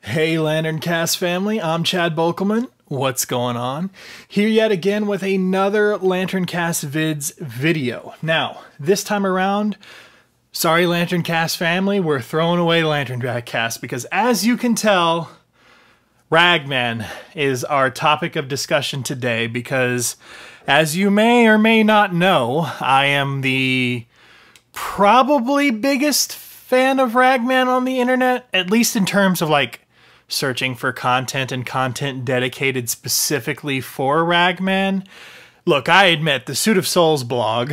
Hey Lanterncast family, I'm Chad Bokelman. What's going on? Here yet again with another Lanterncast Vids video. Now, this time around, sorry Lanterncast family, we're throwing away Lanterncast because as you can tell, Ragman is our topic of discussion today because as you may or may not know, I am the probably biggest fan of Ragman on the internet, at least in terms of like searching for content and content dedicated specifically for Ragman. Look, I admit the Suit of Souls blog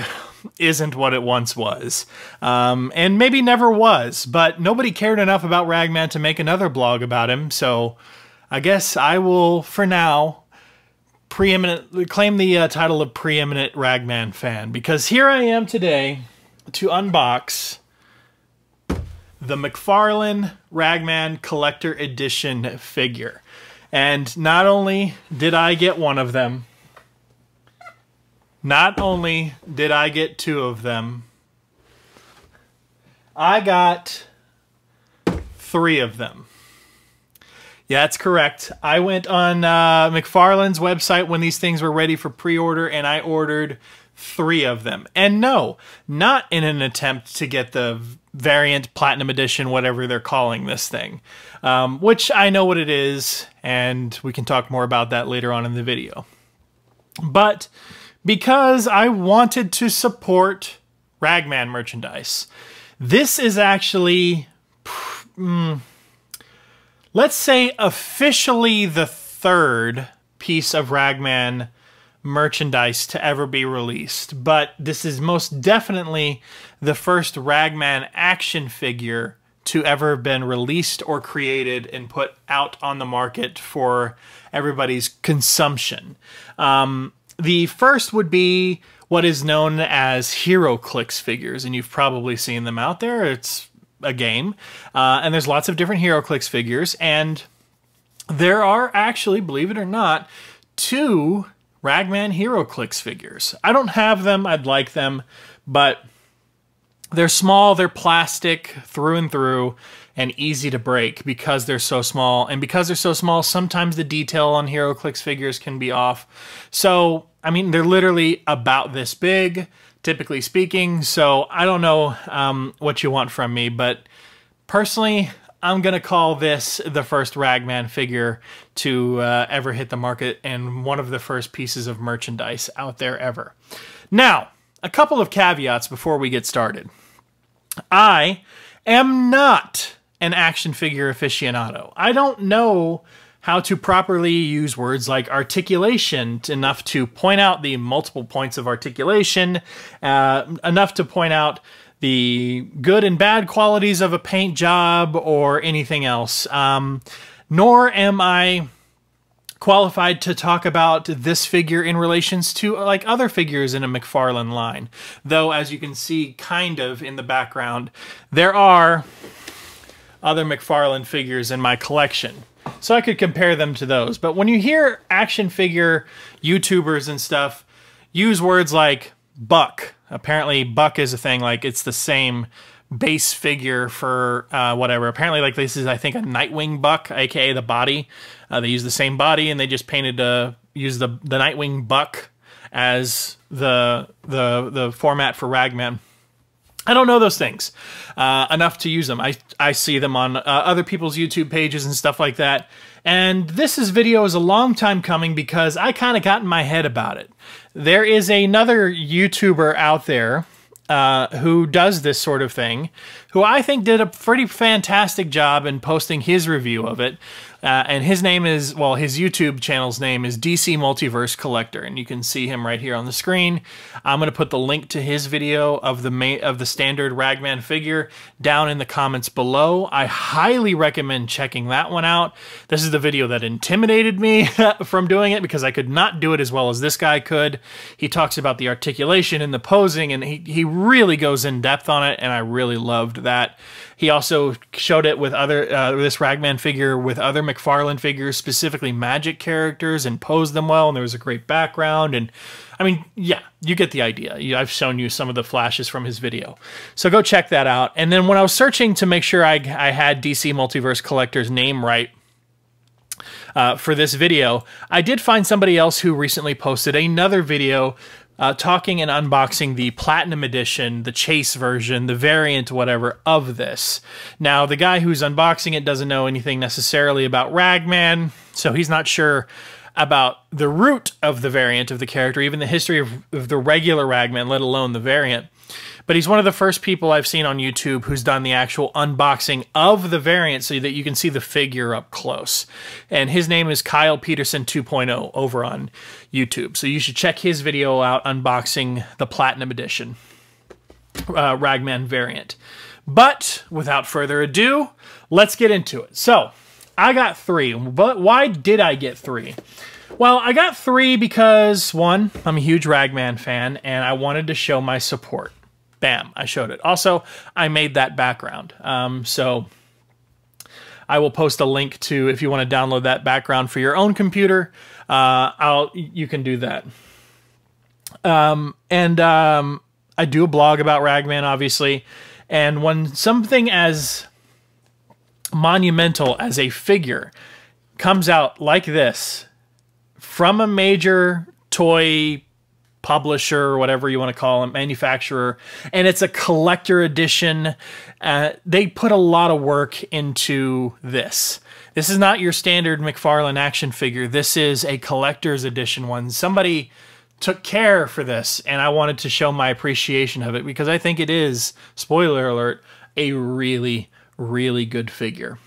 isn't what it once was, and maybe never was, but nobody cared enough about Ragman to make another blog about him, so I guess I will, for now, claim the title of preeminent Ragman fan, because here I am today to unbox the McFarlane Ragman Collector Edition figure. And not only did I get one of them, not only did I get two of them, I got three of them. Yeah, that's correct. I went on McFarlane's website when these things were ready for pre-order, and I ordered three of them. And no, not in an attempt to get the variant platinum edition, whatever they're calling this thing, which I know what it is, and we can talk more about that later on in the video. But because I wanted to support Ragman merchandise, this is actually, let's say, officially the third piece of Ragman merchandise to ever be released, but this is most definitely the first Ragman action figure to ever have been released or created and put out on the market for everybody's consumption. The first would be what is known as HeroClix figures, and you've probably seen them out there. It's a game, and there's lots of different HeroClix figures, and there are actually, believe it or not, two Ragman HeroClix figures. I don't have them, I'd like them, but they're small, they're plastic through and through, and easy to break because they're so small. And because they're so small, sometimes the detail on HeroClix figures can be off. So, I mean, they're literally about this big, typically speaking, so I don't know what you want from me, but personally, I'm going to call this the first Ragman figure to ever hit the market and one of the first pieces of merchandise out there ever. Now, a couple of caveats before we get started. I am not an action figure aficionado. I don't know how to properly use words like articulation enough to point out the multiple points of articulation, enough to point out the good and bad qualities of a paint job or anything else. Nor am I qualified to talk about this figure in relations to like other figures in a McFarlane line. Though, as you can see kind of in the background, there are other McFarlane figures in my collection. So I could compare them to those. But when you hear action figure YouTubers and stuff use words like buck, apparently buck is a thing, like it's the same base figure for whatever. Apparently, like, this is, I think, a Nightwing buck, aka the body. They use the same body, and they just painted use the Nightwing buck as the format for Ragman. I don't know those things enough to use them. I see them on other people's YouTube pages and stuff like that. And this video is a long time coming because I kind of got in my head about it. There is another YouTuber out there who does this sort of thing, who I think did a pretty fantastic job in posting his review of it. And his name is, well, his YouTube channel's name is DC Multiverse Collector, and you can see him right here on the screen. I'm going to put the link to his video of the standard Ragman figure down in the comments below. I highly recommend checking that one out. This is the video that intimidated me from doing it because I could not do it as well as this guy could. He talks about the articulation and the posing, and he really goes in depth on it, and I really loved that. He also showed it with this Ragman figure with other McFarlane figures, specifically magic characters, and posed them well, and there was a great background, and I mean, yeah, you get the idea. I've shown you some of the flashes from his video. So go check that out. And then when I was searching to make sure I had DC Multiverse Collector's name right, for this video. I did find somebody else who recently posted another video talking and unboxing the Platinum Edition, the Chase version, the variant, whatever, of this. Now, the guy who's unboxing it doesn't know anything necessarily about Ragman, so he's not sure about the root of the variant of the character, even the history of the regular Ragman, let alone the variant. But he's one of the first people I've seen on YouTube who's done the actual unboxing of the variant so that you can see the figure up close. And his name is Kyle Peterson 2.0 over on YouTube. So you should check his video out unboxing the Platinum Edition Ragman variant. But without further ado, let's get into it. So I got 3. But why did I get 3? Well, I got 3 because, one, I'm a huge Ragman fan and I wanted to show my support. Bam, I showed it. Also, I made that background. So I will post a link to, if you want to download that background for your own computer, you can do that. I do a blog about Ragman, obviously. And when something as monumental as a figure comes out like this from a major toy publisher, or whatever you want to call it, manufacturer, and it's a collector edition. They put a lot of work into this. This is not your standard McFarlane action figure. This is a collector's edition one. Somebody took care for this, and I wanted to show my appreciation of it because I think it is, spoiler alert, a really, really good figure.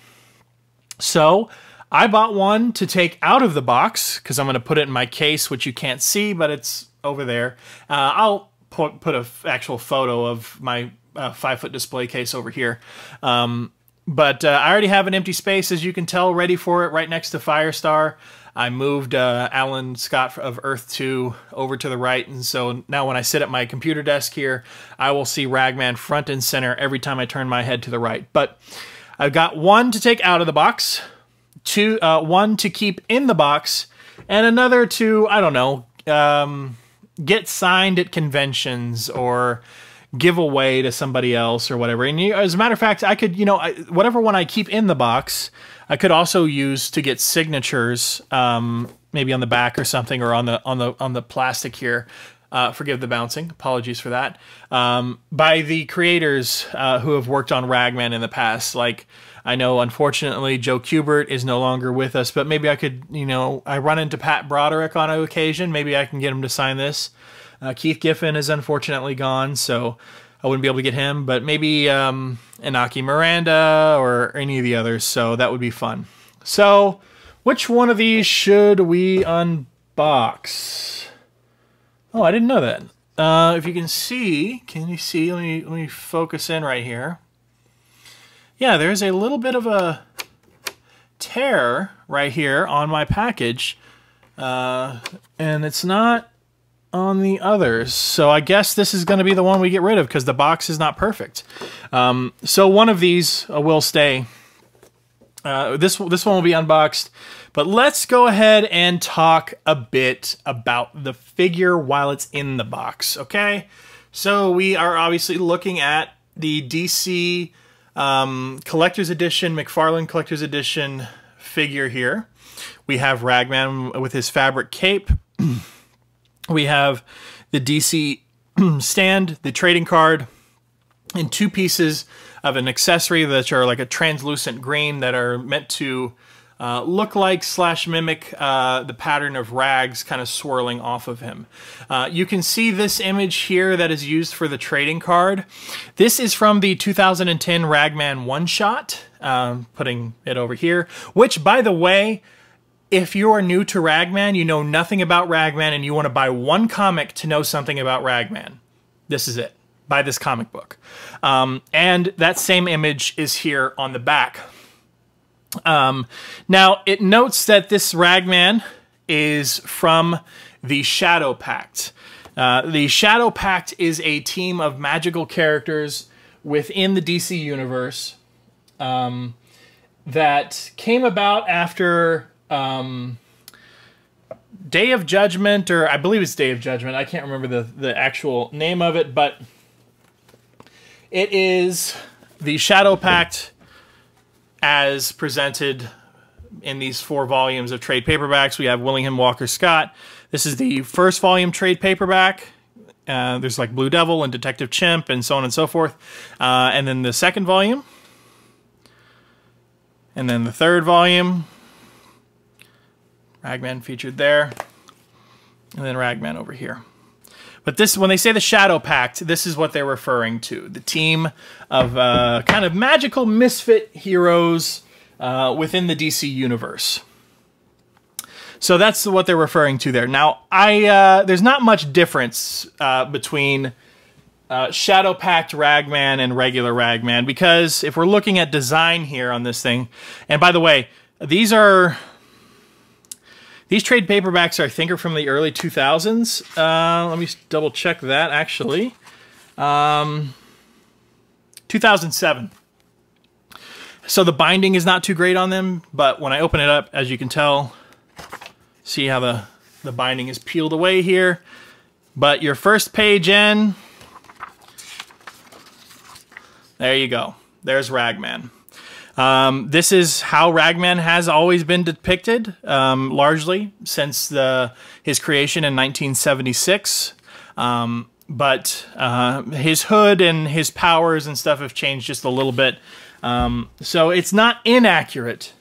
So I bought one to take out of the box because I'm going to put it in my case, which you can't see, but it's over there. I'll put an actual photo of my 5-foot display case over here. But I already have an empty space, as you can tell, ready for it, right next to Firestar. I moved Alan Scott of Earth 2 over to the right, and so now when I sit at my computer desk here, I will see Ragman front and center every time I turn my head to the right. But I've got one to take out of the box, one to keep in the box, and another to, I don't know, get signed at conventions or give away to somebody else or whatever. And as a matter of fact, I could, whatever one I keep in the box, I could also use to get signatures, maybe on the back or something, or on the plastic here. Forgive the bouncing. Apologies for that. By the creators who have worked on Ragman in the past. Like, I know, unfortunately, Joe Kubert is no longer with us, but maybe I could, I run into Pat Broderick on an occasion. Maybe I can get him to sign this. Keith Giffen is unfortunately gone, so I wouldn't be able to get him, but maybe Inaki Miranda or any of the others, so that would be fun. So, which one of these should we unbox? Oh, I didn't know that. If you can you see? Let me focus in right here. Yeah, there's a little bit of a tear right here on my package, and it's not on the others. So I guess this is going to be the one we get rid of because the box is not perfect. So one of these will stay. This one will be unboxed. But let's go ahead and talk a bit about the figure while it's in the box, okay? So we are obviously looking at the DC Collector's Edition, McFarlane Collector's Edition figure here. We have Ragman with his fabric cape. We have the DC stand, the trading card, and 2 pieces of an accessory that are like a translucent green that are meant to look like / mimic the pattern of rags kind of swirling off of him. You can see this image here that is used for the trading card. This is from the 2010 Ragman one-shot, putting it over here, which, by the way, if you are new to Ragman, you know nothing about Ragman, and you want to buy one comic to know something about Ragman, this is it. Buy this comic book. And that same image is here on the back. Now, it notes that this Ragman is from the ShadowPact. The ShadowPact is a team of magical characters within the DC universe that came about after Day of Judgment, or I believe it's Day of Judgment. I can't remember the actual name of it, but it is the ShadowPact as presented in these 4 volumes of trade paperbacks. We have William Walker Scott. This is the first volume trade paperback. There's like Blue Devil and Detective Chimp and so on and so forth. And then the second volume. And then the third volume. Ragman featured there. And then Ragman over here. But this, when they say the ShadowPact, this is what they're referring to. The team of kind of magical misfit heroes within the DC universe. So that's what they're referring to there. Now, there's not much difference between ShadowPact Ragman and regular Ragman, because if we're looking at design here on this thing, and by the way, these trade paperbacks I think are from the early 2000s. Let me double check that actually. 2007. So the binding is not too great on them, but when I open it up, as you can tell, see how the binding is peeled away here. But your first page in, there you go. There's Ragman. This is how Ragman has always been depicted, largely since his creation in 1976. But his hood and his powers and stuff have changed just a little bit. So it's not inaccurate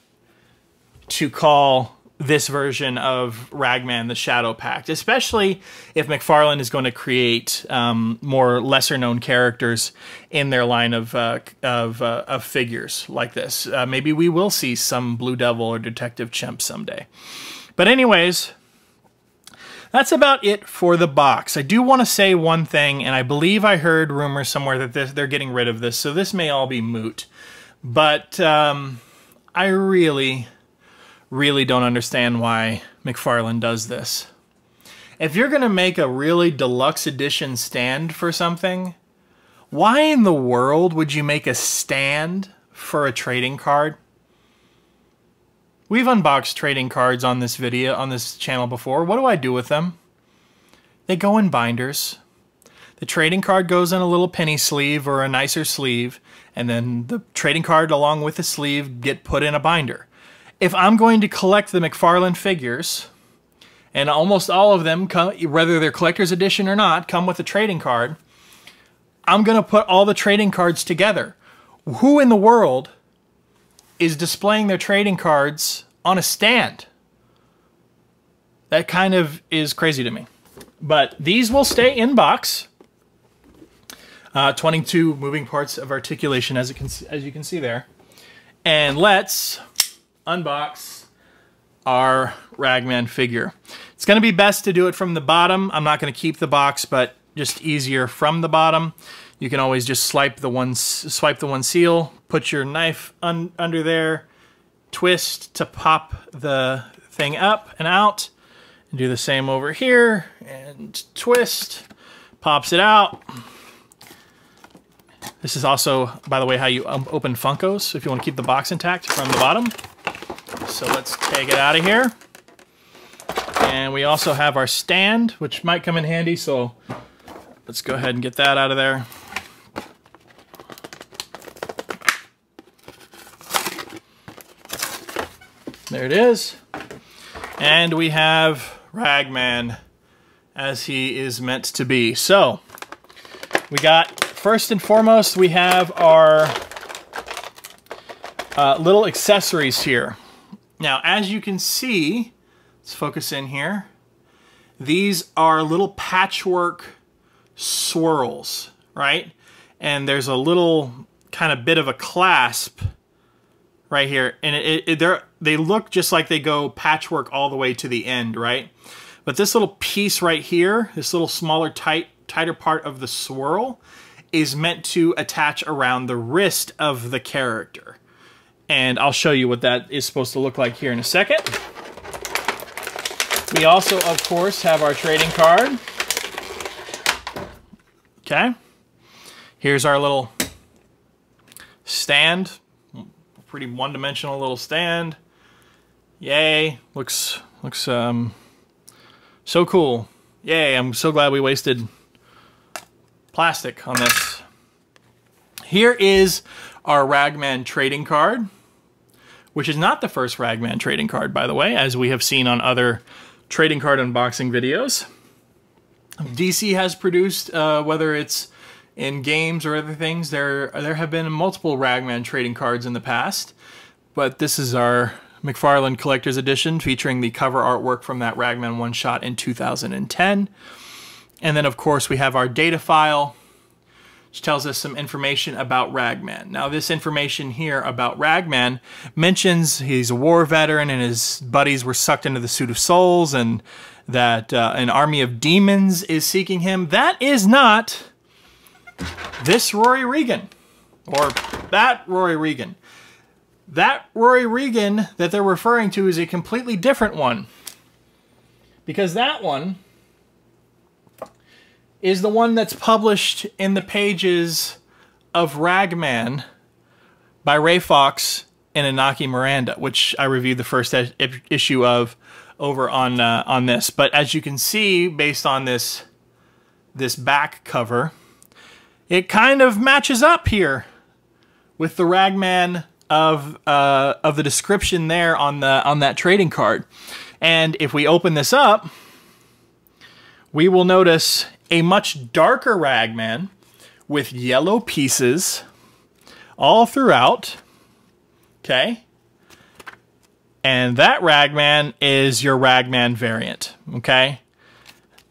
to call this version of Ragman the ShadowPact, especially if McFarlane is going to create more lesser-known characters in their line of figures like this. Maybe we will see some Blue Devil or Detective Chimp someday. But anyways, that's about it for the box. I do want to say one thing, and I believe I heard rumors somewhere that they're getting rid of this, so this may all be moot. But I really don't understand why McFarlane does this. If you're going to make a really deluxe edition stand for something, why in the world would you make a stand for a trading card? We've unboxed trading cards on this video, on this channel before. What do I do with them? They go in binders. The trading card goes in a little penny sleeve or a nicer sleeve, and then the trading card along with the sleeve get put in a binder. If I'm going to collect the McFarlane figures, and almost all of them, whether they're collector's edition or not, come with a trading card, I'm going to put all the trading cards together. Who in the world is displaying their trading cards on a stand? That kind of is crazy to me. But these will stay in box. 22 moving parts of articulation, as you can see there. And let's unbox our Ragman figure. It's going to be best to do it from the bottom. I'm not going to keep the box, but just easier from the bottom. You can always just swipe the one seal, put your knife under there, twist to pop the thing up and out, and do the same over here, and twist, pops it out. This is also, by the way, how you open Funkos if you want to keep the box intact from the bottom. So let's take it out of here. And we also have our stand, which might come in handy, so let's go ahead and get that out of there. There it is. And we have Ragman as he is meant to be. So, we got, first and foremost, we have our little accessories here. Now, as you can see, let's focus in here. These are little patchwork swirls, right? And there's a little kind of bit of a clasp right here. And they look just like they go patchwork all the way to the end, right? But this little piece right here, this little smaller, tighter part of the swirl is meant to attach around the wrist of the character. And I'll show you what that is supposed to look like here in a second. We also, of course, have our trading card. Okay. Here's our little stand. Pretty one-dimensional little stand. Yay. Looks so cool. Yay, I'm so glad we wasted plastic on this. Here is our Ragman trading card, which is not the first Ragman trading card, by the way, as we have seen on other trading card unboxing videos. DC has produced, whether it's in games or other things, there have been multiple Ragman trading cards in the past, but this is our McFarlane Collector's Edition featuring the cover artwork from that Ragman one-shot in 2010. And then, of course, we have our data file, which tells us some information about Ragman. Now, this information here about Ragman mentions he's a war veteran and his buddies were sucked into the Suit of Souls and that an army of demons is seeking him. That is not this Rory Regan or that Rory Regan. That Rory Regan that they're referring to is a completely different one, because that one is the one that's published in the pages of Ragman by Ray Fox and Inaki Miranda, which I reviewed the first issue of over on this. But as you can see, based on this back cover, it kind of matches up here with the Ragman of the description there on that trading card. And if we open this up, we will notice a much darker Ragman with yellow pieces all throughout. Okay. And that Ragman is your Ragman variant. Okay.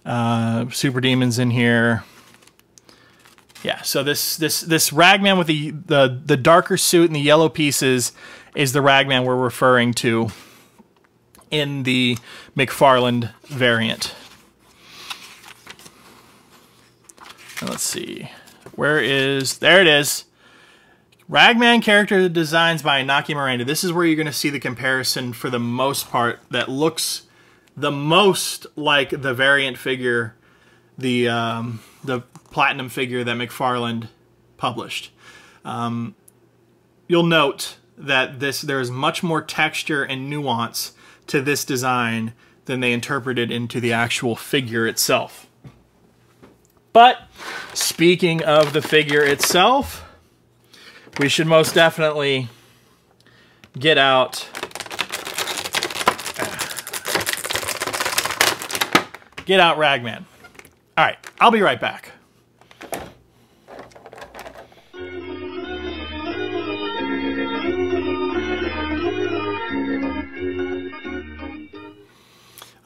Super Demons in here. Yeah, so this Ragman with the darker suit and the yellow pieces is the Ragman we're referring to in the McFarlane variant. Now let's see. There it is. Ragman character designs by Inaki Miranda. This is where you're going to see the comparison for the most part that looks the most like the variant figure, the Platinum figure that McFarlane published. You'll note that there's much more texture and nuance to this design than they interpreted into the actual figure itself. But speaking of the figure itself, we should most definitely get out Ragman. All right, I'll be right back.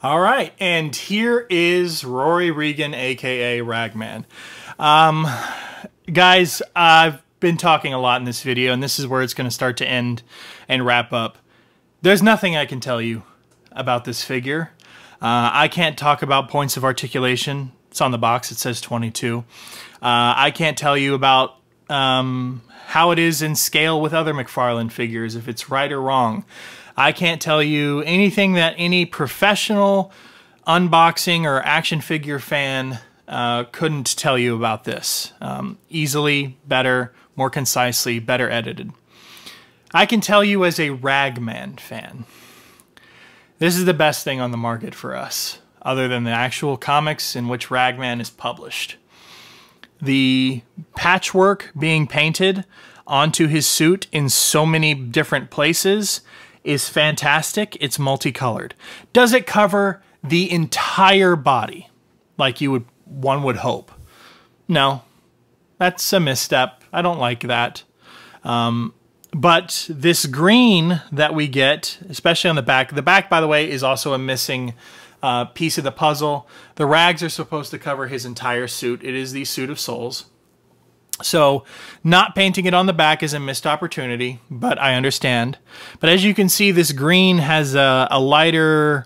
All right, and here is Rory Regan, aka Ragman. Guys, I've been talking a lot in this video, and this is where it's going to start to end and wrap up. There's nothing I can tell you about this figure. I can't talk about points of articulation. It's on the box, it says 22. I can't tell you about how it is in scale with other McFarlane figures, if it's right or wrong. I can't tell you anything that any professional unboxing or action figure fan couldn't tell you about this. Easily, better, more concisely, better edited. I can tell you as a Ragman fan, this is the best thing on the market for us, other than the actual comics in which Ragman is published. The patchwork being painted onto his suit in so many different places is fantastic. It's multicolored. Does it cover the entire body like one would hope? No, that's a misstep. I don't like that. But this green that we get, especially on the back, by the way, is also a missing piece of the puzzle. The rags are supposed to cover his entire suit. It is the Suit of Souls. So not painting it on the back is a missed opportunity, but I understand. But as you can see, this green has a lighter,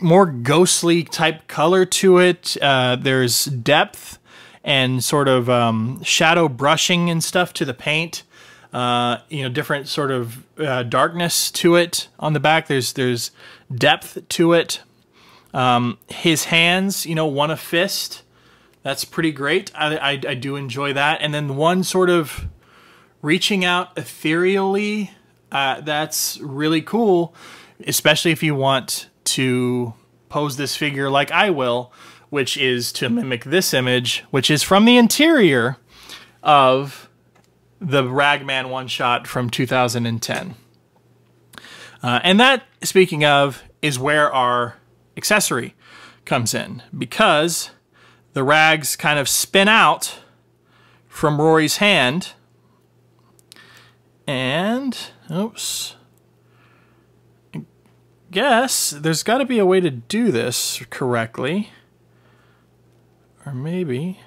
more ghostly type color to it. There's depth and sort of shadow brushing and stuff to the paint. Different sort of darkness to it on the back. There's depth to it. His hands, one a fist. That's pretty great. I do enjoy that. And then one sort of reaching out ethereally, that's really cool, especially if you want to pose this figure like I will, which is to mimic this image, which is from the interior of the Ragman one-shot from 2010. And that, speaking of, is where our accessory comes in, because the rags kind of spin out from Rory's hand. And, oops, I guess there's got to be a way to do this correctly. Or maybe...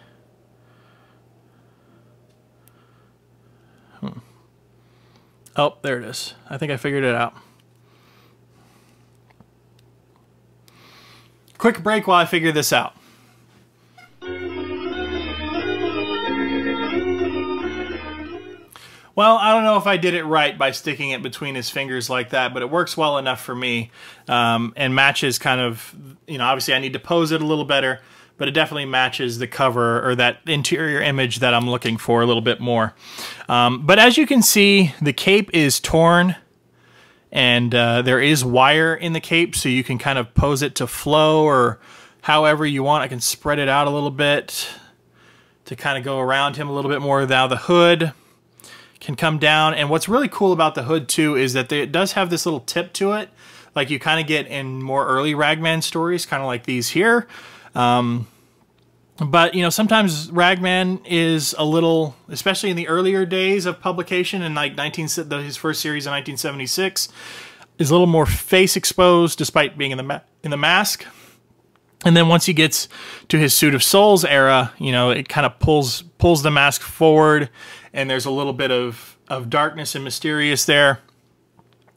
Oh, there it is. I think I figured it out. Quick break while I figure this out. Well, I don't know if I did it right by sticking it between his fingers like that, but it works well enough for me, and matches kind of, you know, obviously I need to pose it a little better, but it definitely matches the cover or that interior image that I'm looking for a little bit more. But as you can see, the cape is torn, and there is wire in the cape, so you can kind of pose it to flow or however you want. I can spread it out a little bit to kind of go around him a little bit more. Now the hood can come down, and what's really cool about the hood too is that it does have this little tip to it, like you kind of get in more early Ragman stories, kind of like these here. But, you know, sometimes Ragman is a little, especially in the earlier days of publication, in like his first series in 1976, is a little more face exposed despite being in the mask. And then once he gets to his Suit of Souls era, you know, it kind of pulls the mask forward, and there's a little bit of darkness and mysterious there.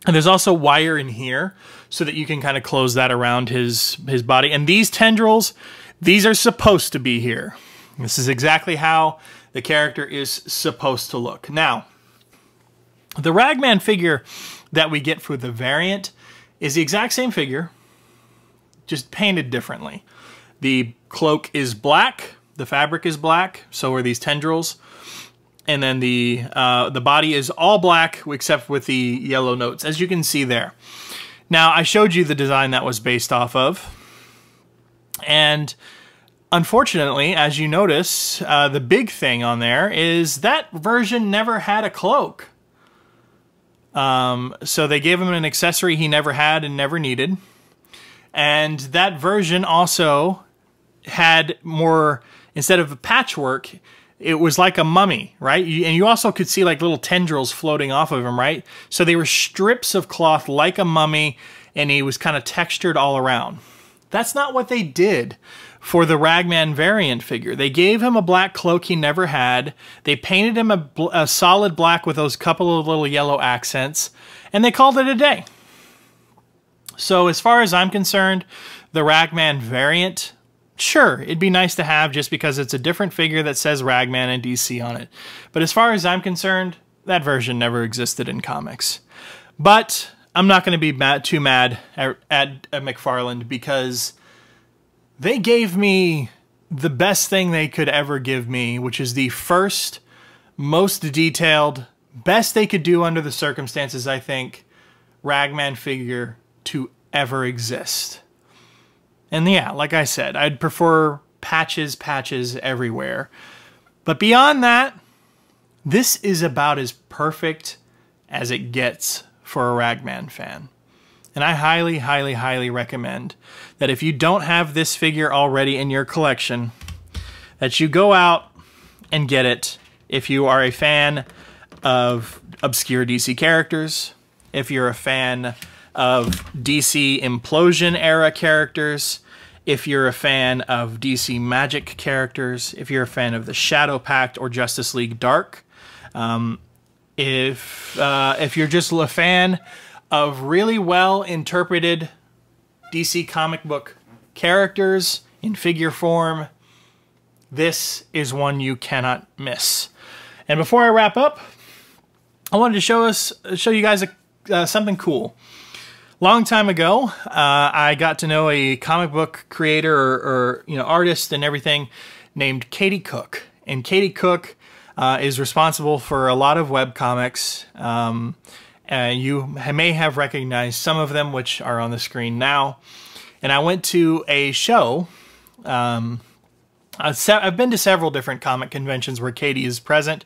And there's also wire in here so that you can kind of close that around his body. And these tendrils, these are supposed to be here. This is exactly how the character is supposed to look. Now, the Ragman figure that we get for the variant is the exact same figure, just painted differently. The cloak is black, the fabric is black, so are these tendrils. And then the body is all black except with the yellow notes, as you can see there. Now, I showed you the design that was based off of. And unfortunately, as you notice, the big thing on there is that version never had a cloak. So they gave him an accessory he never had and never needed. And that version also had more, instead of a patchwork, it was like a mummy, right? And you also could see like little tendrils floating off of him, right? So they were strips of cloth like a mummy, and he was kind of textured all around. That's not what they did for the Ragman variant figure. They gave him a black cloak he never had. They painted him a solid black with those couple of little yellow accents, and they called it a day. So as far as I'm concerned, the Ragman variant, sure, it'd be nice to have just because it's a different figure that says Ragman and DC on it. But as far as I'm concerned, that version never existed in comics. But I'm not going to be too mad at McFarlane, because they gave me the best thing they could ever give me, which is the first, most detailed, best they could do under the circumstances, I think, Ragman figure to ever exist. And yeah, like I said, I'd prefer patches everywhere. But beyond that, this is about as perfect as it gets for a Ragman fan. And I highly, highly, highly recommend that if you don't have this figure already in your collection, that you go out and get it if you are a fan of obscure DC characters, if you're a fan of DC Implosion era characters, if you're a fan of DC Magic characters, if you're a fan of the ShadowPact or Justice League Dark, if you're just a fan of really well interpreted DC comic book characters in figure form, this is one you cannot miss. And before I wrap up, I wanted to show you guys something cool. Long time ago, I got to know a comic book creator or artist and everything named Katie Cook. And Katie Cook is responsible for a lot of webcomics. You may have recognized some of them, which are on the screen now. And I went to a show. I've been to several different comic conventions where Katie is present.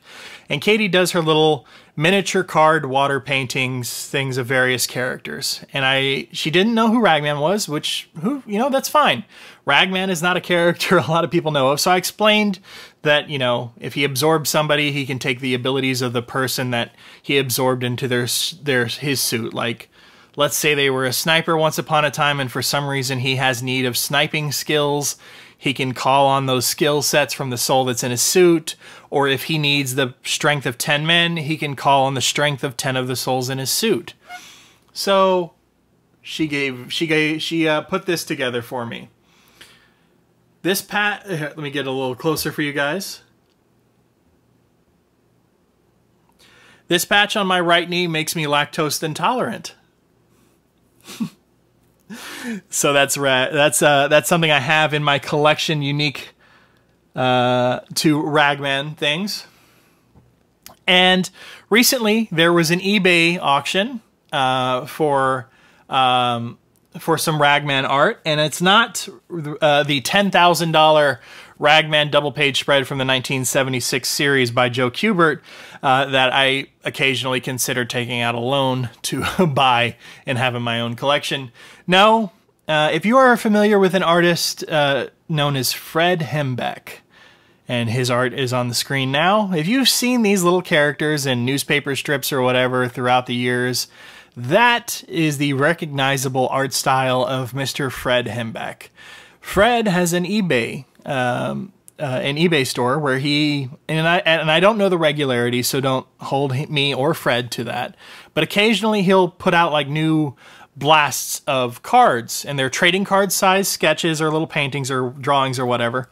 And Katie does her little miniature card water paintings, things of various characters. And she didn't know who Ragman was, you know, that's fine. Ragman is not a character a lot of people know of. So I explained that, you know, if he absorbs somebody, he can take the abilities of the person that he absorbed into his suit. Like, let's say they were a sniper once upon a time, and for some reason he has need of sniping skills. He can call on those skill sets from the soul that's in his suit. Or if he needs the strength of 10 men, he can call on the strength of 10 of the souls in his suit. So she put this together for me. This let me get a little closer for you guys. This patch on my right knee makes me lactose intolerant. So that's something I have in my collection, unique to Ragman things. And recently there was an eBay auction for some Ragman art, and it's not the $10,000 Ragman double page spread from the 1976 series by Joe Kubert that I occasionally consider taking out a loan to buy and have in my own collection. No, if you are familiar with an artist known as Fred Hembeck, and his art is on the screen now, if you've seen these little characters in newspaper strips or whatever throughout the years, that is the recognizable art style of Mr. Fred Hembeck. Fred has an eBay store where and I don't know the regularity, so don't hold me or Fred to that, but occasionally he'll put out like new blasts of cards, and they're trading card size sketches or little paintings or drawings or whatever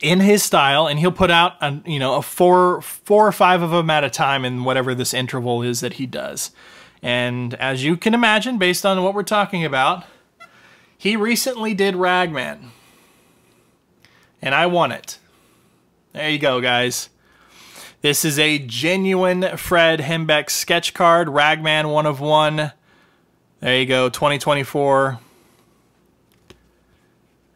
in his style, and he'll put out a four or five of them at a time in whatever this interval is that he does. And as you can imagine, based on what we're talking about, he recently did Ragman, and I won it. There you go, guys. This is a genuine Fred Hembeck sketch card, Ragman 1 of 1. There you go, 2024.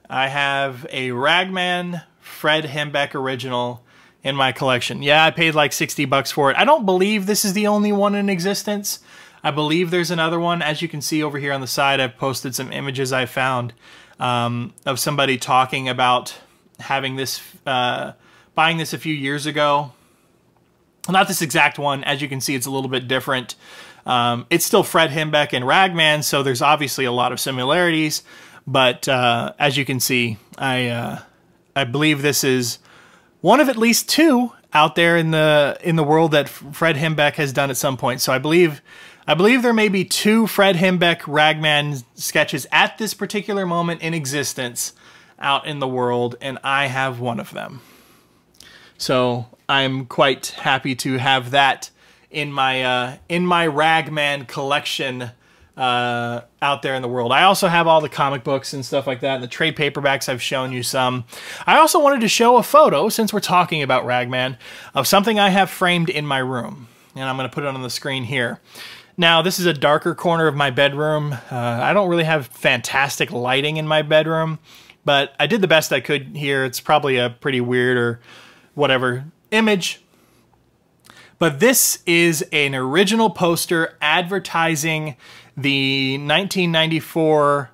I have a Ragman Fred Hembeck original in my collection. Yeah, I paid like 60 bucks for it. I don't believe this is the only one in existence. I believe there's another one. As you can see over here on the side, I've posted some images I found of somebody talking about having this, buying this a few years ago. Not this exact one. As you can see, it's a little bit different. It's still Fred Hembeck and Ragman, so there's obviously a lot of similarities. But as you can see, I believe this is one of at least two out there in the world that Fred Hembeck has done at some point. So I believe there may be two Fred Hembeck Ragman sketches at this particular moment in existence out in the world, and I have one of them. So I'm quite happy to have that in my Ragman collection out there in the world. I also have all the comic books and stuff like that, and the trade paperbacks. I've shown you some. I also wanted to show a photo, since we're talking about Ragman, of something I have framed in my room, and I'm going to put it on the screen here. Now, this is a darker corner of my bedroom. I don't really have fantastic lighting in my bedroom, but I did the best I could here. It's probably a pretty weird or whatever image. But this is an original poster advertising the 1994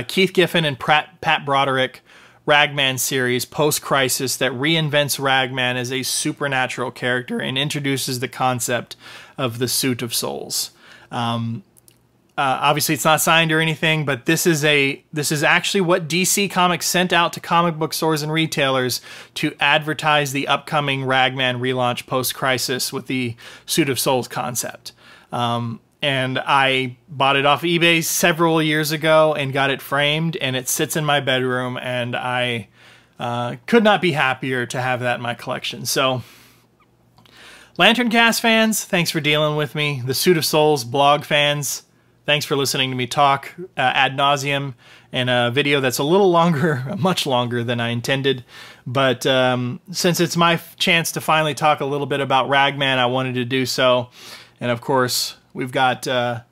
Keith Giffen and Pat Broderick Ragman series post-crisis that reinvents Ragman as a supernatural character and introduces the concept of the Suit of Souls. Obviously, it's not signed or anything, but this is actually what DC Comics sent out to comic book stores and retailers to advertise the upcoming Ragman relaunch post-crisis with the Suit of Souls concept. And I bought it off eBay several years ago and got it framed, and it sits in my bedroom, and I could not be happier to have that in my collection. So, LanternCast fans, thanks for dealing with me. The Suit of Souls blog fans, thanks for listening to me talk ad nauseum in a video that's a little longer, much longer than I intended. But since it's my chance to finally talk a little bit about Ragman, I wanted to do so. And of course, we've got the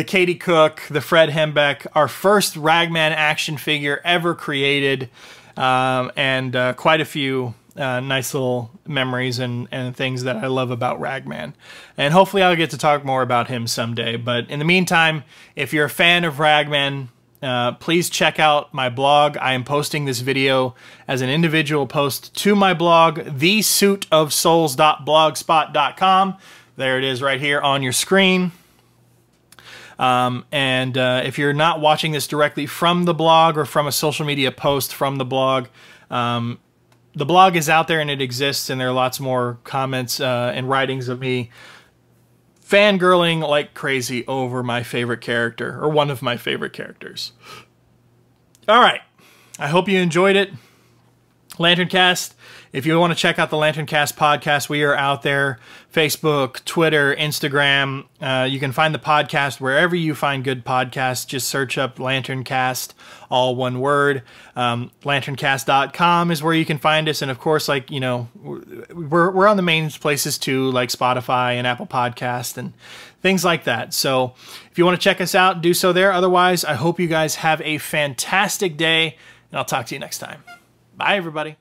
Katie Cook, the Fred Hembeck, our first Ragman action figure ever created, and quite a few nice little memories and things that I love about Ragman. And hopefully I'll get to talk more about him someday. But in the meantime, if you're a fan of Ragman, please check out my blog. I am posting this video as an individual post to my blog, thesuitofsouls.blogspot.com. There it is right here on your screen. If you're not watching this directly from the blog or from a social media post from the blog is out there and it exists, and there are lots more comments and writings of me fangirling like crazy over my favorite character, or one of my favorite characters. All right. I hope you enjoyed it. LanternCast. If you want to check out the LanternCast podcast, we are out there. Facebook, Twitter, Instagram. You can find the podcast wherever you find good podcasts. Just search up LanternCast, all one word. Lanterncast.com is where you can find us. And of course, like, you know, we're on the main places too, like Spotify and Apple Podcast and things like that. So if you want to check us out, do so there. Otherwise, I hope you guys have a fantastic day, and I'll talk to you next time. Bye, everybody.